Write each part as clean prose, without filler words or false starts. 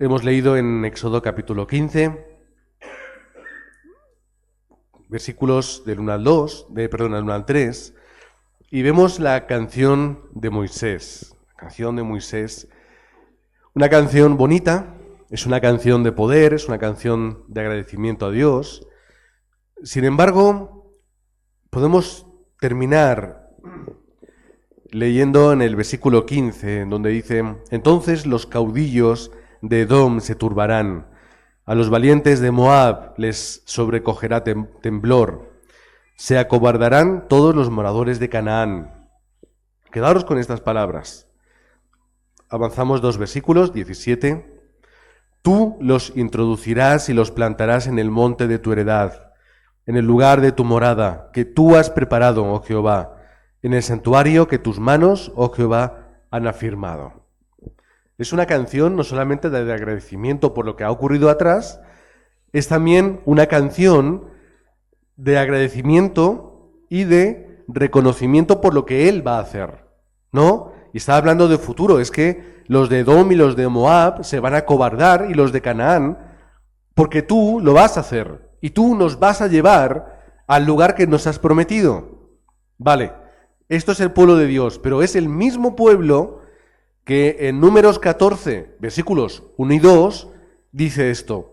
Hemos leído en Éxodo capítulo 15, versículos del 1 al 2, del 1 al 3, y vemos la canción de Moisés. La canción de Moisés, una canción bonita, es una canción de poder, es una canción de agradecimiento a Dios. Sin embargo, podemos terminar leyendo en el versículo 15, en donde dice: entonces los caudillos de Edom se turbarán, a los valientes de Moab les sobrecogerá temblor, se acobardarán todos los moradores de Canaán. Quedaros con estas palabras. Avanzamos 2 versículos, 17. Tú los introducirás y los plantarás en el monte de tu heredad, en el lugar de tu morada, que tú has preparado, oh Jehová, en el santuario que tus manos, oh Jehová, han afirmado. Es una canción no solamente de agradecimiento por lo que ha ocurrido atrás, es también una canción de agradecimiento y de reconocimiento por lo que Él va a hacer, ¿no? Y está hablando de futuro, es que los de Edom y los de Moab se van a acobardar y los de Canaán, porque tú lo vas a hacer y tú nos vas a llevar al lugar que nos has prometido. Vale, esto es el pueblo de Dios, pero es el mismo pueblo que en Números 14, versículos 1 y 2, dice esto: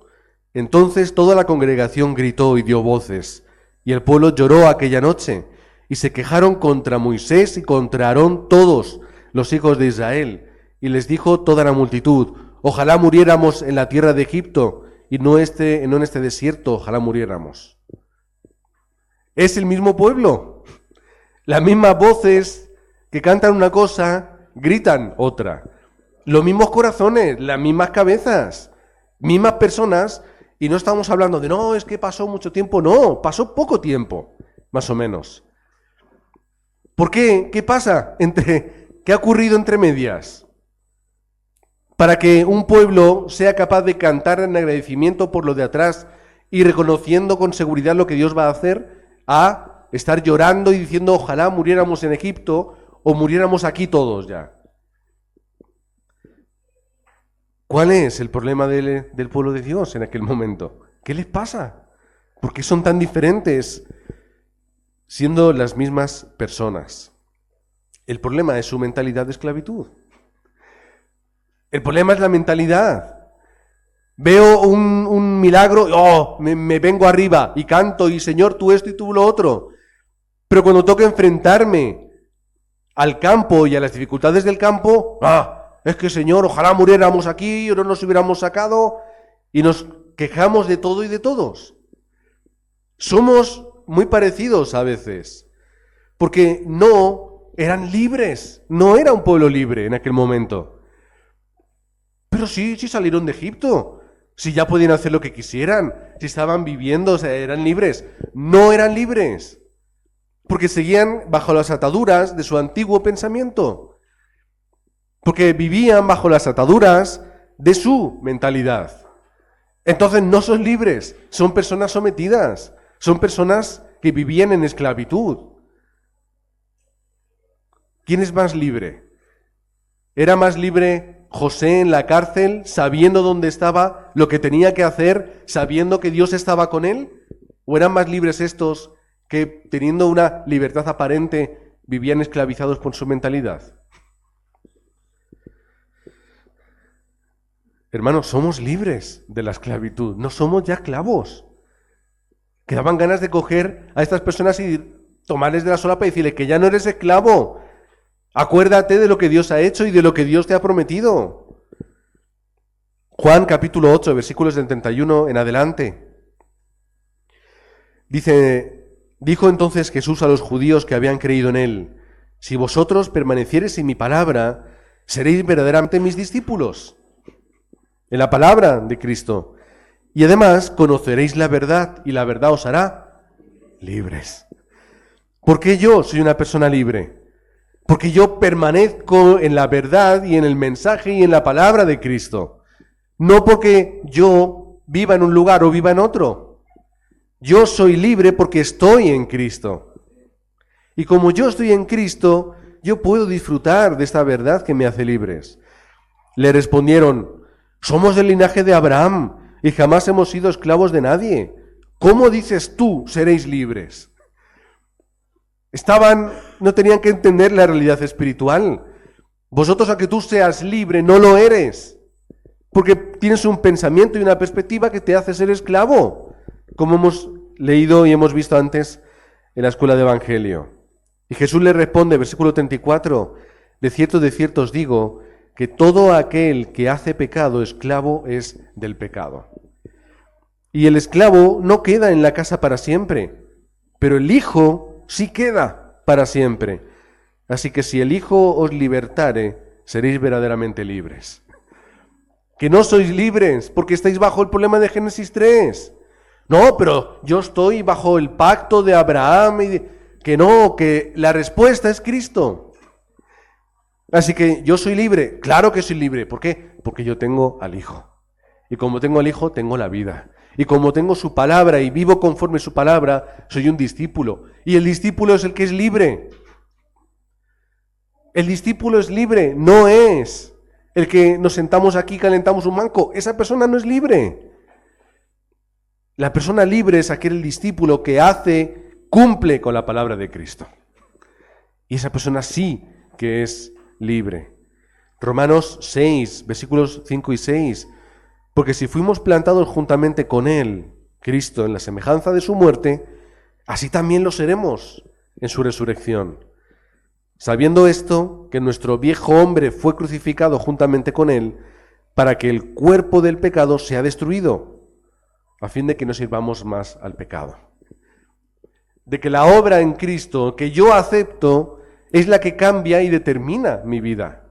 entonces toda la congregación gritó y dio voces, y el pueblo lloró aquella noche, y se quejaron contra Moisés y contra Aarón todos los hijos de Israel, y les dijo toda la multitud: ojalá muriéramos en la tierra de Egipto, y no en este desierto, ojalá muriéramos. Es el mismo pueblo, las mismas voces que cantan una cosa, gritan otra. Los mismos corazones, las mismas cabezas, mismas personas, y no estamos hablando de no, es que pasó mucho tiempo, no, pasó poco tiempo, más o menos. ¿Por qué? ¿Qué pasa? ¿Qué ha ocurrido entre medias? Para que un pueblo sea capaz de cantar en agradecimiento por lo de atrás y reconociendo con seguridad lo que Dios va a hacer, a estar llorando y diciendo ojalá muriéramos en Egipto o muriéramos aquí todos ya. ¿Cuál es el problema del pueblo de Dios en aquel momento? ¿Qué les pasa? ¿Por qué son tan diferentes siendo las mismas personas? El problema es su mentalidad de esclavitud. El problema es la mentalidad. Veo un milagro, me vengo arriba y canto y Señor, tú esto y tú lo otro. Pero cuando toca enfrentarme al campo y a las dificultades del campo, es que Señor, ojalá muriéramos aquí o no nos hubiéramos sacado, y nos quejamos de todo y de todos. Somos muy parecidos a veces, porque no eran libres, no era un pueblo libre en aquel momento. Pero sí salieron de Egipto, si ya podían hacer lo que quisieran, si estaban viviendo, o sea, eran libres. No eran libres, porque seguían bajo las ataduras de su antiguo pensamiento, porque vivían bajo las ataduras de su mentalidad. Entonces no son libres, son personas sometidas, son personas que vivían en esclavitud. ¿Quién es más libre? ¿Era más libre José en la cárcel, sabiendo dónde estaba, lo que tenía que hacer, sabiendo que Dios estaba con él? ¿O eran más libres estos que, teniendo una libertad aparente, vivían esclavizados por su mentalidad? Hermanos, somos libres de la esclavitud, no somos ya esclavos. Que daban ganas de coger a estas personas y tomarles de la solapa y decirles que ya no eres esclavo. Acuérdate de lo que Dios ha hecho y de lo que Dios te ha prometido. Juan capítulo 8, versículos del 31 en adelante. Dijo entonces Jesús a los judíos que habían creído en él: si vosotros permaneciereis en mi palabra, seréis verdaderamente mis discípulos. En la palabra de Cristo. Y además conoceréis la verdad, y la verdad os hará libres. ¿Por qué yo soy una persona libre? Porque yo permanezco en la verdad y en el mensaje y en la palabra de Cristo. No porque yo viva en un lugar o viva en otro. Yo soy libre porque estoy en Cristo. Y como yo estoy en Cristo, yo puedo disfrutar de esta verdad que me hace libres. Le respondieron: Somos del linaje de Abraham y jamás hemos sido esclavos de nadie. ¿Cómo dices tú seréis libres? No tenían que entender la realidad espiritual. Vosotros, a que tú seas libre, no lo eres. Porque tienes un pensamiento y una perspectiva que te hace ser esclavo. Como hemos leído y hemos visto antes en la escuela de Evangelio. Y Jesús le responde, versículo 34, de cierto os digo, que todo aquel que hace pecado, esclavo es del pecado. Y el esclavo no queda en la casa para siempre, pero el Hijo sí queda para siempre. Así que si el Hijo os libertare, seréis verdaderamente libres. Que no sois libres porque estáis bajo el problema de Génesis 3. No, pero yo estoy bajo el pacto de Abraham que la respuesta es Cristo. Así que yo soy libre, claro que soy libre. ¿Por qué? Porque yo tengo al Hijo. Y como tengo al Hijo, tengo la vida. Y como tengo su palabra y vivo conforme su palabra, soy un discípulo. Y el discípulo es el que es libre. El discípulo es libre, no es el que nos sentamos aquí y calentamos un banco. Esa persona no es libre. La persona libre es aquel discípulo que cumple con la palabra de Cristo. Y esa persona sí que es libre. Romanos 6, versículos 5 y 6. Porque si fuimos plantados juntamente con Él, Cristo, en la semejanza de su muerte, así también lo seremos en su resurrección. Sabiendo esto, que nuestro viejo hombre fue crucificado juntamente con Él, para que el cuerpo del pecado sea destruido, a fin de que no sirvamos más al pecado. De que la obra en Cristo que yo acepto es la que cambia y determina mi vida.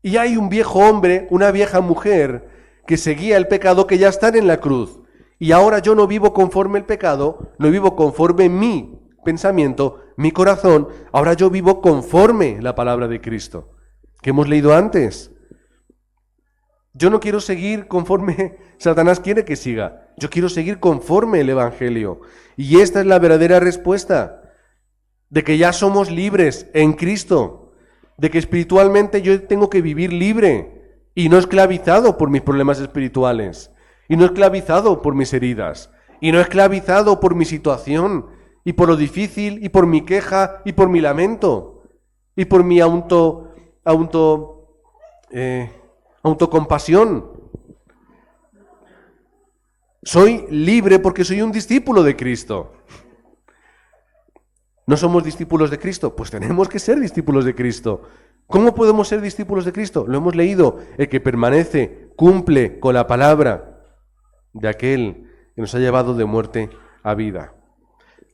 Y hay un viejo hombre, una vieja mujer, que seguía el pecado, que ya están en la cruz. Y ahora yo no vivo conforme el pecado, no vivo conforme mi pensamiento, mi corazón, ahora yo vivo conforme la palabra de Cristo, que hemos leído antes. Yo no quiero seguir conforme Satanás quiere que siga, yo quiero seguir conforme el Evangelio. Y esta es la verdadera respuesta, de que ya somos libres en Cristo, de que espiritualmente yo tengo que vivir libre y no esclavizado por mis problemas espirituales, y no esclavizado por mis heridas, y no esclavizado por mi situación, y por lo difícil, y por mi queja, y por mi lamento, y por mi autocompasión. Soy libre porque soy un discípulo de Cristo. ¿No somos discípulos de Cristo? Pues tenemos que ser discípulos de Cristo. ¿Cómo podemos ser discípulos de Cristo? Lo hemos leído, el que permanece, cumple con la palabra de aquel que nos ha llevado de muerte a vida.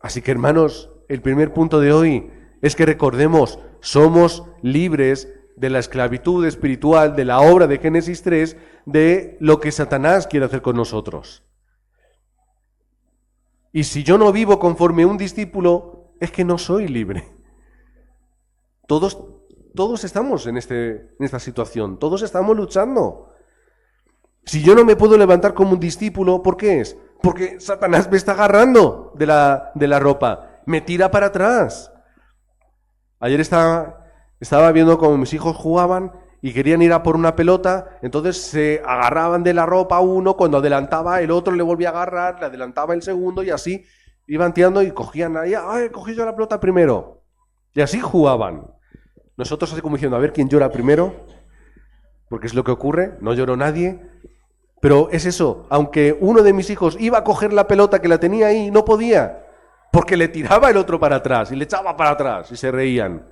Así que, hermanos, el primer punto de hoy es que recordemos, somos libres de la esclavitud espiritual, de la obra de Génesis 3, de lo que Satanás quiere hacer con nosotros. Y si yo no vivo conforme un discípulo, es que no soy libre. Todos estamos en esta situación, todos estamos luchando. Si yo no me puedo levantar como un discípulo, ¿por qué es? Porque Satanás me está agarrando de la ropa, me tira para atrás. Ayer estaba viendo cómo mis hijos jugaban y querían ir a por una pelota, entonces se agarraban de la ropa uno, cuando adelantaba el otro le volvía a agarrar, le adelantaba el segundo y así iban tirando y cogían ahí, ¡ay, cogí yo la pelota primero! Y así jugaban. Nosotros así como diciendo, a ver quién llora primero, porque es lo que ocurre, no lloró nadie. Pero es eso, aunque uno de mis hijos iba a coger la pelota que la tenía ahí, no podía, porque le tiraba el otro para atrás y le echaba para atrás y se reían.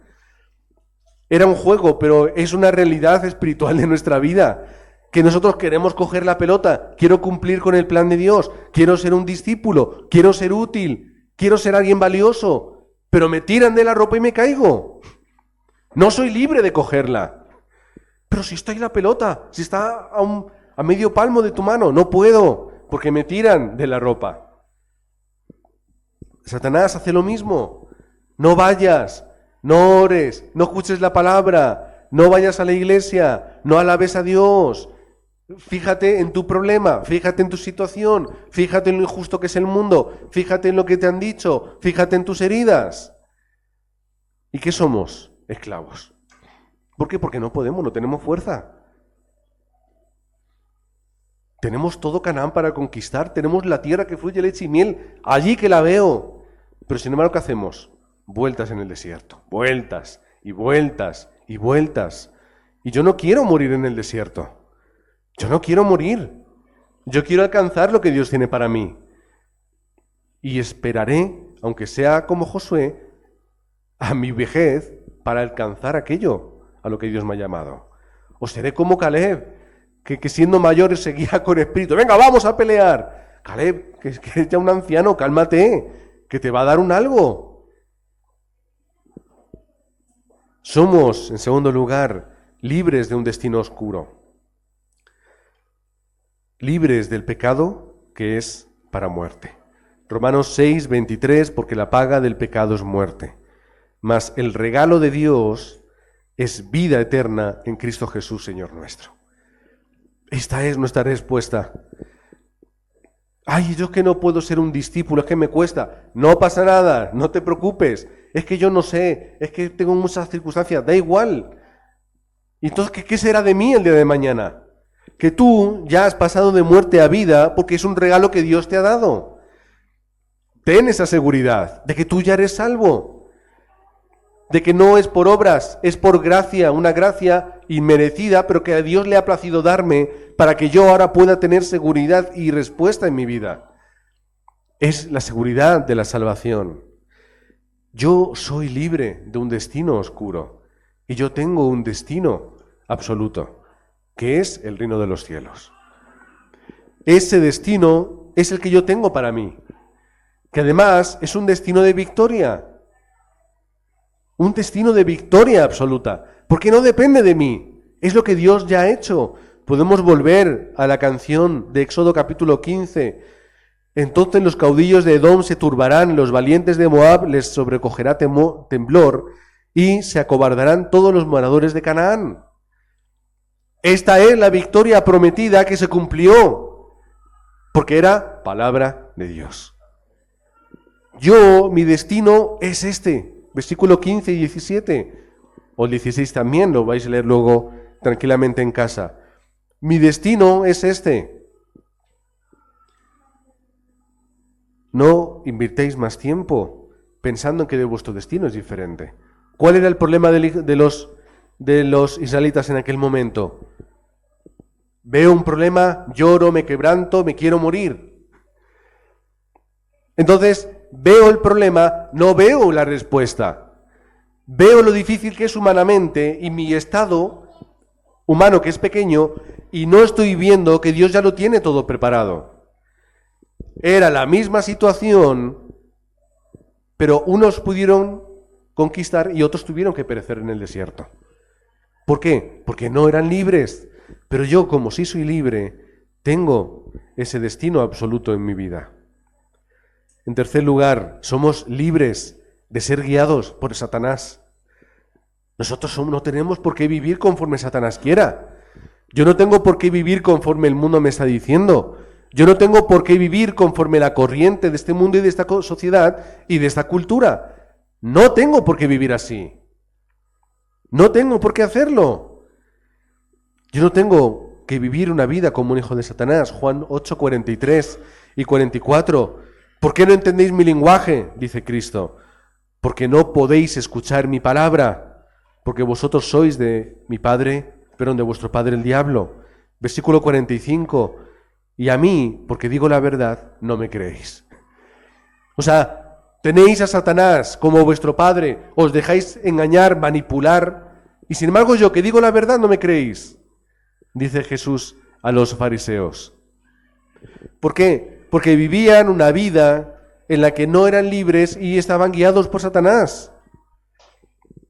Era un juego, pero es una realidad espiritual de nuestra vida, que nosotros queremos coger la pelota, quiero cumplir con el plan de Dios, quiero ser un discípulo, quiero ser útil, quiero ser alguien valioso, pero me tiran de la ropa y me caigo. No soy libre de cogerla. Pero si estoy en la pelota, si está a medio palmo de tu mano, no puedo, porque me tiran de la ropa. Satanás hace lo mismo. No vayas, no ores, no escuches la palabra, no vayas a la iglesia, no alabes a Dios. Fíjate en tu problema, fíjate en tu situación, fíjate en lo injusto que es el mundo, fíjate en lo que te han dicho, fíjate en tus heridas. ¿Y qué somos? Esclavos. ¿Por qué? Porque no podemos, no tenemos fuerza. Tenemos todo Canaán para conquistar, tenemos la tierra que fluye leche y miel, allí que la veo. Pero sin embargo, ¿qué hacemos? Vueltas en el desierto, vueltas y vueltas y vueltas. Y yo no quiero morir en el desierto. Yo no quiero morir. Yo quiero alcanzar lo que Dios tiene para mí. Y esperaré, aunque sea como Josué, a mi vejez para alcanzar aquello a lo que Dios me ha llamado. O seré como Caleb, que siendo mayor seguía con espíritu. Venga, vamos a pelear. Caleb, que eres ya un anciano, cálmate, que te va a dar un algo. Somos, en segundo lugar, libres de un destino oscuro. Libres del pecado que es para muerte. Romanos 6, 23, porque la paga del pecado es muerte. Mas el regalo de Dios es vida eterna en Cristo Jesús, Señor nuestro. Esta es nuestra respuesta. Ay, yo que no puedo ser un discípulo, es que me cuesta. No pasa nada, no te preocupes. Es que yo no sé, es que tengo muchas circunstancias, da igual. ¿Y entonces qué será de mí el día de mañana? Que tú ya has pasado de muerte a vida porque es un regalo que Dios te ha dado. Ten esa seguridad de que tú ya eres salvo. De que no es por obras, es por gracia, una gracia inmerecida, pero que a Dios le ha placido darme para que yo ahora pueda tener seguridad y respuesta en mi vida. Es la seguridad de la salvación. Yo soy libre de un destino oscuro y yo tengo un destino absoluto, que es el reino de los cielos. Ese destino es el que yo tengo para mí, que además es un destino de victoria. Un destino de victoria absoluta, porque no depende de mí, es lo que Dios ya ha hecho. Podemos volver a la canción de Éxodo capítulo 15. Entonces los caudillos de Edom se turbarán, los valientes de Moab les sobrecogerá temblor y se acobardarán todos los moradores de Canaán. Esta es la victoria prometida que se cumplió, porque era palabra de Dios. Mi destino es este. Versículo 15 y 17, o el 16 también, lo vais a leer luego tranquilamente en casa. Mi destino es este. No invirtáis más tiempo pensando en que vuestro destino es diferente. ¿Cuál era el problema de los israelitas en aquel momento? Veo un problema, lloro, me quebranto, me quiero morir. Entonces, veo el problema, no veo la respuesta. Veo lo difícil que es humanamente y mi estado humano que es pequeño y no estoy viendo que Dios ya lo tiene todo preparado. Era la misma situación, pero unos pudieron conquistar y otros tuvieron que perecer en el desierto. ¿Por qué? Porque no eran libres. Pero yo, como sí soy libre, tengo ese destino absoluto en mi vida. En tercer lugar, somos libres de ser guiados por Satanás. Nosotros no tenemos por qué vivir conforme Satanás quiera. Yo no tengo por qué vivir conforme el mundo me está diciendo. Yo no tengo por qué vivir conforme la corriente de este mundo y de esta sociedad y de esta cultura. No tengo por qué vivir así. No tengo por qué hacerlo. Yo no tengo que vivir una vida como un hijo de Satanás. Juan 8, 43 y 44. ¿Por qué no entendéis mi lenguaje? Dice Cristo. Porque no podéis escuchar mi palabra, porque vosotros sois de mi padre, pero de vuestro padre el diablo. Versículo 45. Y a mí, porque digo la verdad, no me creéis. O sea, tenéis a Satanás como vuestro padre, os dejáis engañar, manipular, y sin embargo yo que digo la verdad no me creéis, dice Jesús a los fariseos. ¿Por qué? Porque vivían una vida en la que no eran libres y estaban guiados por Satanás.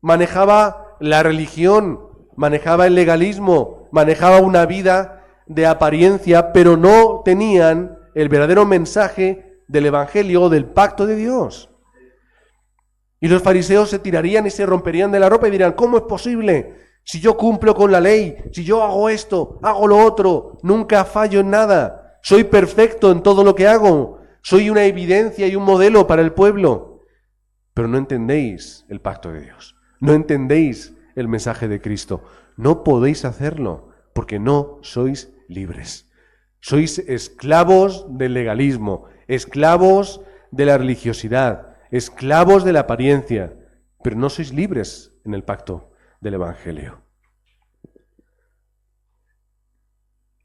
Manejaba la religión, manejaba el legalismo, manejaba una vida de apariencia, pero no tenían el verdadero mensaje del Evangelio o del pacto de Dios. Y los fariseos se tirarían y se romperían de la ropa y dirían, ¿cómo es posible? Si yo cumplo con la ley, si yo hago esto, hago lo otro, nunca fallo en nada. Soy perfecto en todo lo que hago. Soy una evidencia y un modelo para el pueblo. Pero no entendéis el pacto de Dios. No entendéis el mensaje de Cristo. No podéis hacerlo porque no sois libres. Sois esclavos del legalismo, esclavos de la religiosidad, esclavos de la apariencia, pero no sois libres en el pacto del Evangelio.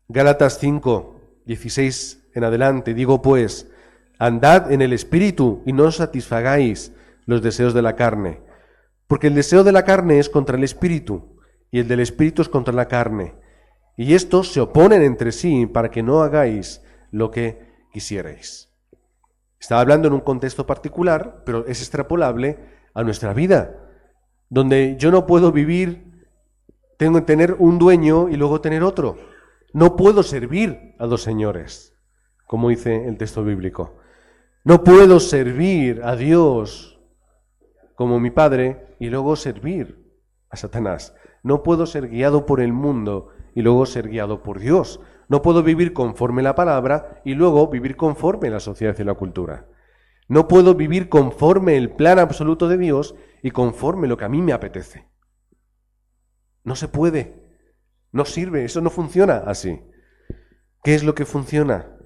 Gálatas 5, 16 en adelante, digo pues, andad en el Espíritu y no satisfagáis los deseos de la carne, porque el deseo de la carne es contra el Espíritu y el del Espíritu es contra la carne, y estos se oponen entre sí para que no hagáis lo que quisierais. Estaba hablando en un contexto particular, pero es extrapolable a nuestra vida, donde yo no puedo vivir, tengo que tener un dueño y luego tener otro. No puedo servir a dos señores, como dice el texto bíblico. No puedo servir a Dios como mi Padre y luego servir a Satanás. No puedo ser guiado por el mundo y luego ser guiado por Dios. No puedo vivir conforme la palabra y luego vivir conforme la sociedad y la cultura. No puedo vivir conforme el plan absoluto de Dios y conforme lo que a mí me apetece. No se puede. No sirve, eso no funciona así. ¿Qué es lo que funciona?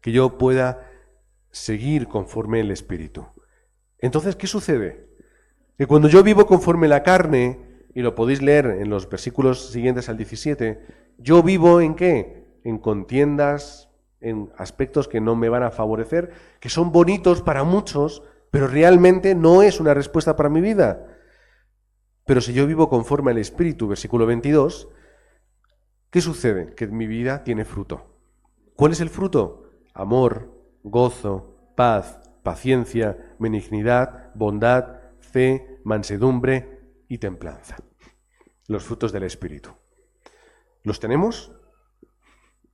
Que yo pueda seguir conforme el Espíritu. Entonces, ¿qué sucede? Que cuando yo vivo conforme la carne, y lo podéis leer en los versículos siguientes al 17, yo vivo ¿en qué? En contiendas, en aspectos que no me van a favorecer, que son bonitos para muchos, pero realmente no es una respuesta para mi vida. Pero si yo vivo conforme al Espíritu, versículo 22, ¿qué sucede? Que mi vida tiene fruto. ¿Cuál es el fruto? Amor, gozo, paz, paciencia, benignidad, bondad, fe, mansedumbre y templanza. Los frutos del Espíritu. ¿Los tenemos?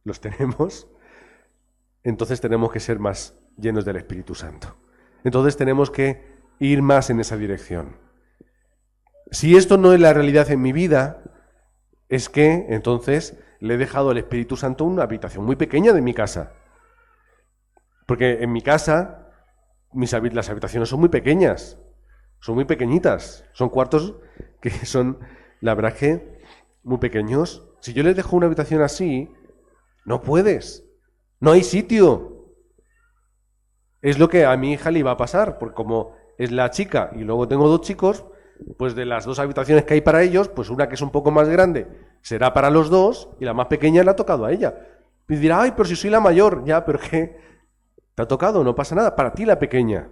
¿Los tenemos? Entonces tenemos que ser más llenos del Espíritu Santo. Entonces tenemos que ir más en esa dirección. Si esto no es la realidad en mi vida, es que entonces le he dejado al Espíritu Santo una habitación muy pequeña de mi casa. Porque en mi casa las habitaciones son muy pequeñas, son muy pequeñitas, son cuartos que son, la verdad que, muy pequeños. Si yo les dejo una habitación así, no puedes, no hay sitio. Es lo que a mi hija le iba a pasar, porque como es la chica y luego tengo dos chicos, pues de las dos habitaciones que hay para ellos, pues una que es un poco más grande será para los dos y la más pequeña le ha tocado a ella. Y dirá, ay, pero si soy la mayor, ya, pero ¿qué? Te ha tocado, no pasa nada, para ti la pequeña.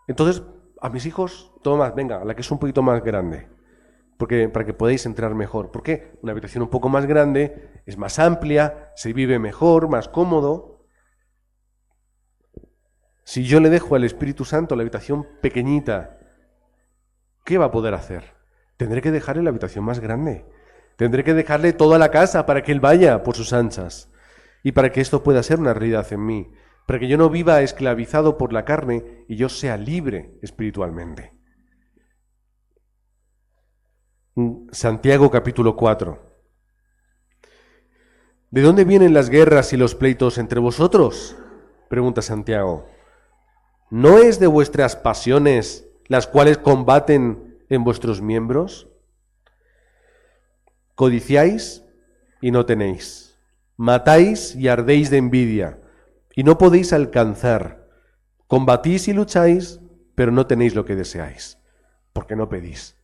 Entonces, a mis hijos, todo más, venga, la que es un poquito más grande, porque para que podáis entrar mejor. ¿Por qué? Una habitación un poco más grande, es más amplia, se vive mejor, más cómodo. Si yo le dejo al Espíritu Santo la habitación pequeñita, ¿qué va a poder hacer? Tendré que dejarle la habitación más grande. Tendré que dejarle toda la casa para que él vaya por sus anchas. Y para que esto pueda ser una realidad en mí. Para que yo no viva esclavizado por la carne y yo sea libre espiritualmente. Santiago capítulo 4. ¿De dónde vienen las guerras y los pleitos entre vosotros? Pregunta Santiago. ¿No es de vuestras pasiones las cuales combaten en vuestros miembros? Codiciáis y no tenéis. Matáis y ardéis de envidia y no podéis alcanzar. Combatís y lucháis, pero no tenéis lo que deseáis, porque no pedís.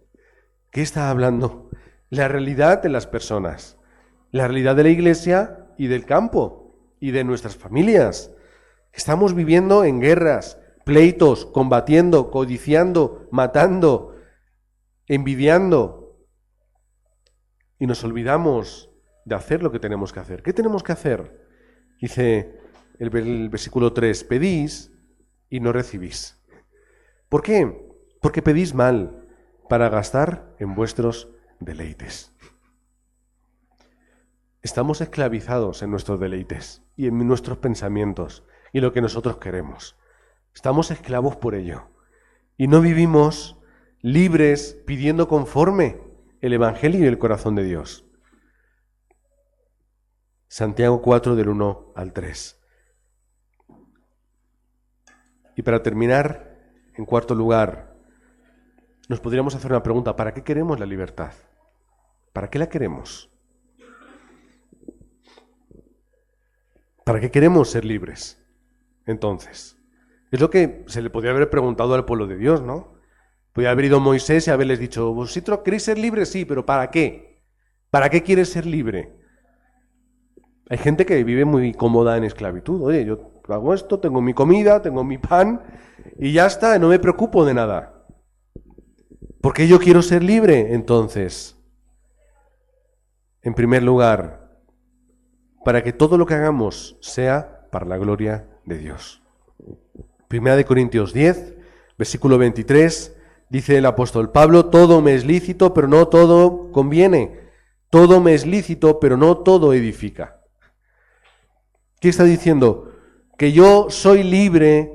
¿Qué está hablando? La realidad de las personas, la realidad de la iglesia y del campo y de nuestras familias. Estamos viviendo en guerras, pleitos, combatiendo, codiciando, matando, envidiando. Y nos olvidamos de hacer lo que tenemos que hacer. ¿Qué tenemos que hacer? Dice el versículo 3, pedís y no recibís. ¿Por qué? Porque pedís mal para gastar en vuestros deleites. Estamos esclavizados en nuestros deleites y en nuestros pensamientos y lo que nosotros queremos. Estamos esclavos por ello. Y no vivimos libres pidiendo conforme el Evangelio y el corazón de Dios. Santiago 4 del 1 al 3. Y para terminar, en cuarto lugar, nos podríamos hacer una pregunta. ¿Para qué queremos la libertad? ¿Para qué la queremos? ¿Para qué queremos ser libres? Entonces, es lo que se le podría haber preguntado al pueblo de Dios, ¿no? Podría haber ido Moisés y haberles dicho, ¿vosotros queréis ser libres? Sí, pero ¿para qué? ¿Para qué quieres ser libre? Hay gente que vive muy cómoda en esclavitud. Oye, yo hago esto, tengo mi comida, tengo mi pan y ya está, no me preocupo de nada. ¿Por qué yo quiero ser libre? Entonces, en primer lugar, para que todo lo que hagamos sea para la gloria de Dios. Primera de Corintios 10, versículo 23, dice el apóstol Pablo, todo me es lícito, pero no todo conviene. Todo me es lícito, pero no todo edifica. ¿Qué está diciendo? Que yo soy libre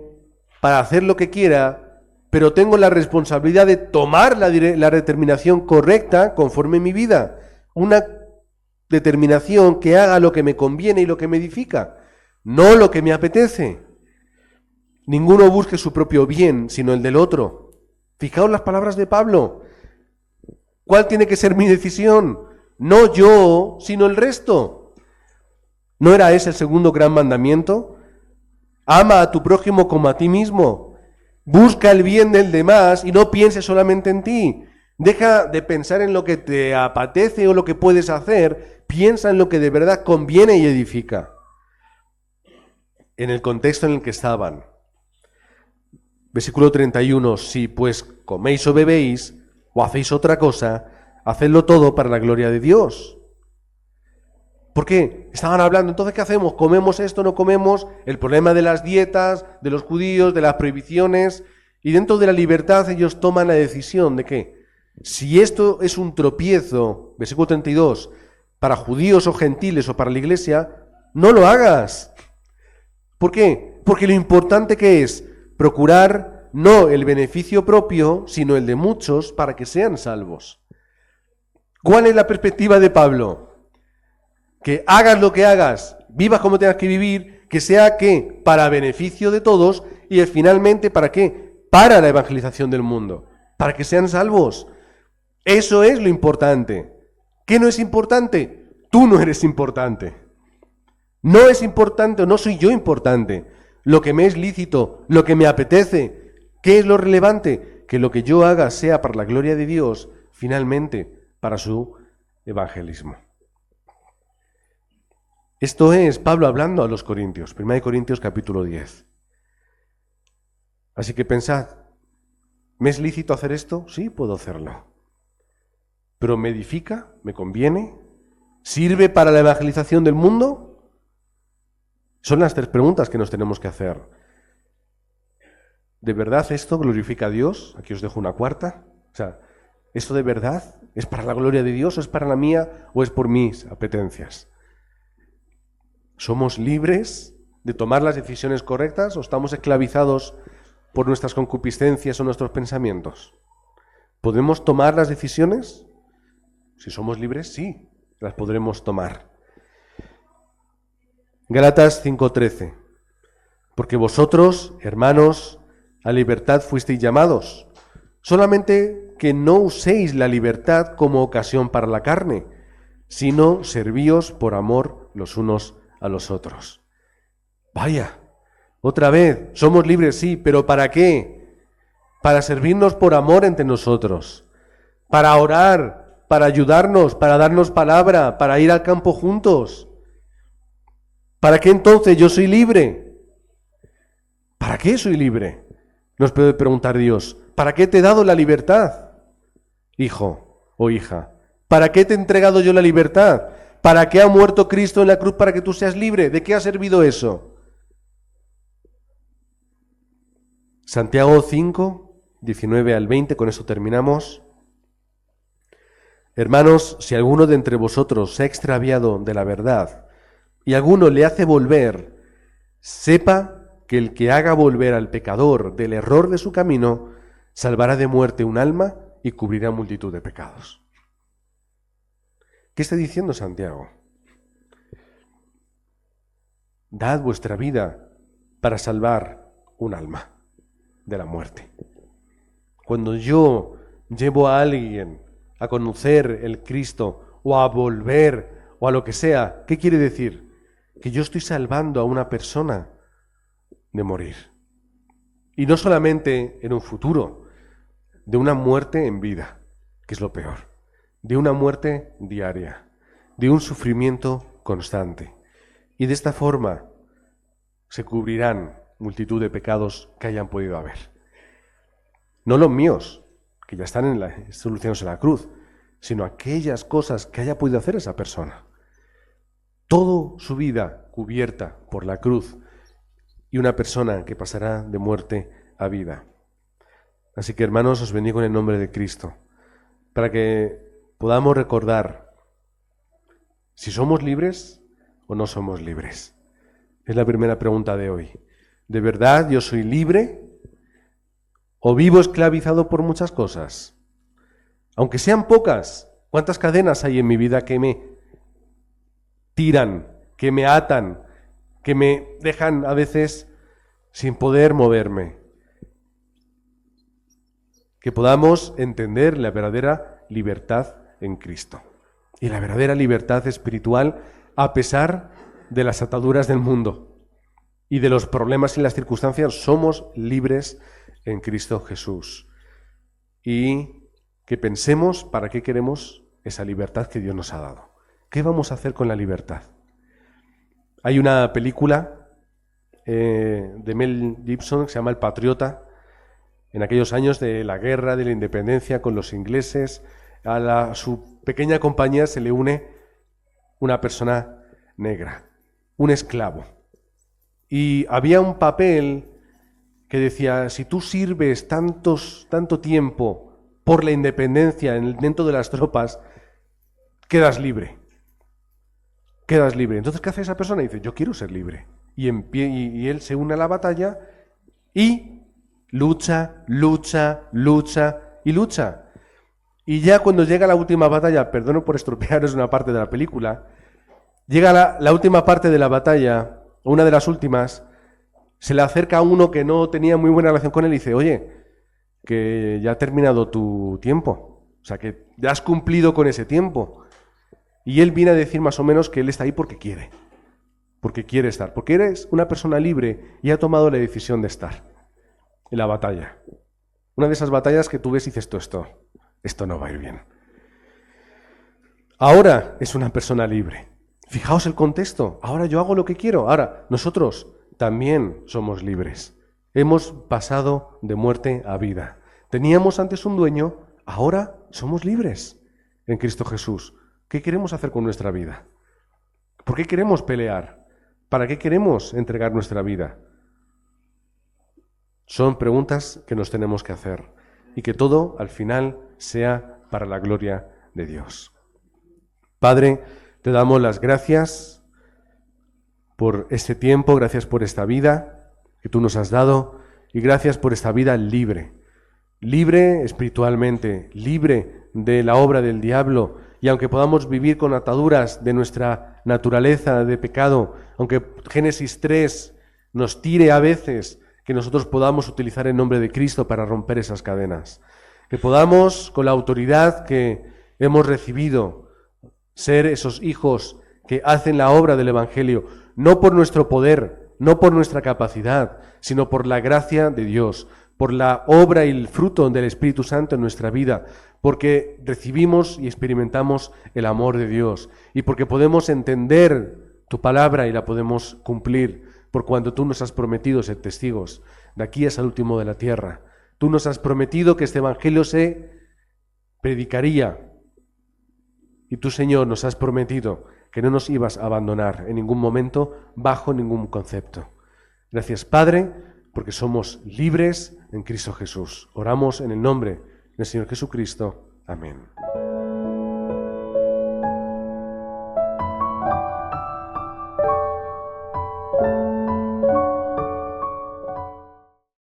para hacer lo que quiera, pero tengo la responsabilidad de tomar la determinación correcta conforme mi vida. Una determinación que haga lo que me conviene y lo que me edifica, no lo que me apetece. Ninguno busque su propio bien, sino el del otro. Fijaos las palabras de Pablo. ¿Cuál tiene que ser mi decisión? No yo, sino el resto. ¿No era ese el segundo gran mandamiento? Ama a tu prójimo como a ti mismo. Busca el bien del demás y no pienses solamente en ti. Deja de pensar en lo que te apetece o lo que puedes hacer. Piensa en lo que de verdad conviene y edifica. En el contexto en el que estaban. Versículo 31. Si pues coméis o bebéis o hacéis otra cosa, hacedlo todo para la gloria de Dios. ¿Por qué? Estaban hablando, entonces ¿qué hacemos? ¿Comemos esto, no comemos? El problema de las dietas, de los judíos, de las prohibiciones. Y dentro de la libertad ellos toman la decisión de que si esto es un tropiezo, versículo 32, para judíos o gentiles o para la iglesia, no lo hagas. ¿Por qué? Porque lo importante que es procurar no el beneficio propio, sino el de muchos para que sean salvos. ¿Cuál es la perspectiva de Pablo? Que hagas lo que hagas, vivas como tengas que vivir, que sea ¿qué? Para beneficio de todos y finalmente ¿para qué? Para la evangelización del mundo, para que sean salvos. Eso es lo importante. ¿Qué no es importante? Tú no eres importante. No es importante o no soy yo importante. Lo que me es lícito, lo que me apetece, ¿qué es lo relevante? Que lo que yo haga sea para la gloria de Dios, finalmente para su evangelismo. Esto es Pablo hablando a los Corintios, 1 Corintios capítulo 10. Así que pensad, ¿me es lícito hacer esto? Sí, puedo hacerlo. ¿Pero me edifica? ¿Me conviene? ¿Sirve para la evangelización del mundo? Son las tres preguntas que nos tenemos que hacer. ¿De verdad esto glorifica a Dios? Aquí os dejo una cuarta. O sea, ¿esto de verdad es para la gloria de Dios o es para la mía o es por mis apetencias? ¿Somos libres de tomar las decisiones correctas o estamos esclavizados por nuestras concupiscencias o nuestros pensamientos? ¿Podemos tomar las decisiones? Si somos libres, sí, las podremos tomar. Gálatas 5:13. Porque vosotros, hermanos, a libertad fuisteis llamados, solamente que no uséis la libertad como ocasión para la carne, sino servíos por amor los unos a los otros. Vaya, otra vez, somos libres, sí, pero ¿para qué? Para servirnos por amor entre nosotros, para orar, para ayudarnos, para darnos palabra, para ir al campo juntos. ¿Para qué entonces yo soy libre? ¿Para qué soy libre? Nos puede preguntar Dios. ¿Para qué te he dado la libertad, hijo o hija? ¿Para qué te he entregado yo la libertad? ¿Para qué ha muerto Cristo en la cruz para que tú seas libre? ¿De qué ha servido eso? Santiago 5, 19 al 20, con eso terminamos. Hermanos, si alguno de entre vosotros se ha extraviado de la verdad y alguno le hace volver, sepa que el que haga volver al pecador del error de su camino, salvará de muerte un alma y cubrirá multitud de pecados. ¿Qué está diciendo Santiago? Dad vuestra vida para salvar un alma de la muerte. Cuando yo llevo a alguien a conocer el Cristo o a volver o a lo que sea, ¿qué quiere decir? que yo estoy salvando a una persona de morir. Y no solamente en un futuro, de una muerte en vida, que es lo peor, de una muerte diaria, de un sufrimiento constante. Y de esta forma se cubrirán multitud de pecados que hayan podido haber. No los míos, que ya están solucionados en la cruz, sino aquellas cosas que haya podido hacer esa persona. Toda su vida cubierta por la cruz y una persona que pasará de muerte a vida. Así que, hermanos, os bendigo en el nombre de Cristo, para que podamos recordar si somos libres o no somos libres. Es la primera pregunta de hoy. ¿De verdad yo soy libre o vivo esclavizado por muchas cosas? Aunque sean pocas, ¿cuántas cadenas hay en mi vida que me tiran, que me atan, que me dejan a veces sin poder moverme? Que podamos entender la verdadera libertad en Cristo y la verdadera libertad espiritual a pesar de las ataduras del mundo y de los problemas y las circunstancias. Somos libres en Cristo Jesús. Y que pensemos para qué queremos esa libertad que Dios nos ha dado. ¿Qué vamos a hacer con la libertad? Hay una película de Mel Gibson que se llama El Patriota, en aquellos años de la guerra, de la independencia con los ingleses. A su pequeña compañía se le une una persona negra, un esclavo. Y había un papel que decía, si tú sirves tanto tiempo por la independencia dentro de las tropas, quedas libre. Quedas libre. Entonces, ¿qué hace esa persona? Dice, yo quiero ser libre. Y él se une a la batalla y lucha. Y ya cuando llega la última batalla, perdono por estropearos una parte de la película, llega la última parte de la batalla, una de las últimas, se le acerca a uno que no tenía muy buena relación con él y dice, oye, que ya ha terminado tu tiempo, o sea, que ya has cumplido con ese tiempo. Y él viene a decir más o menos que él está ahí porque quiere estar, porque eres una persona libre y ha tomado la decisión de estar en la batalla. Una de esas batallas que tú ves y dices, esto no va a ir bien. Ahora es una persona libre. Fijaos el contexto. Ahora yo hago lo que quiero. Ahora nosotros también somos libres. Hemos pasado de muerte a vida. Teníamos antes un dueño, ahora somos libres en Cristo Jesús. ¿Qué queremos hacer con nuestra vida? ¿Por qué queremos pelear? ¿Para qué queremos entregar nuestra vida? Son preguntas que nos tenemos que hacer y que todo al final sea para la gloria de Dios. Padre, te damos las gracias por este tiempo, gracias por esta vida que tú nos has dado y gracias por esta vida libre espiritualmente, libre de la obra del diablo. Y aunque podamos vivir con ataduras de nuestra naturaleza de pecado, aunque Génesis 3 nos tire a veces, que nosotros podamos utilizar el nombre de Cristo para romper esas cadenas. Que podamos, con la autoridad que hemos recibido, ser esos hijos que hacen la obra del Evangelio, no por nuestro poder, no por nuestra capacidad, sino por la gracia de Dios, por la obra y el fruto del Espíritu Santo en nuestra vida, porque recibimos y experimentamos el amor de Dios y porque podemos entender tu palabra y la podemos cumplir, por cuanto tú nos has prometido ser testigos de aquí hasta el último de la tierra. Tú nos has prometido que este Evangelio se predicaría y tú, Señor, nos has prometido que no nos ibas a abandonar en ningún momento, bajo ningún concepto. Gracias, Padre, porque somos libres en Cristo Jesús. Oramos en el nombre del Señor Jesucristo. Amén.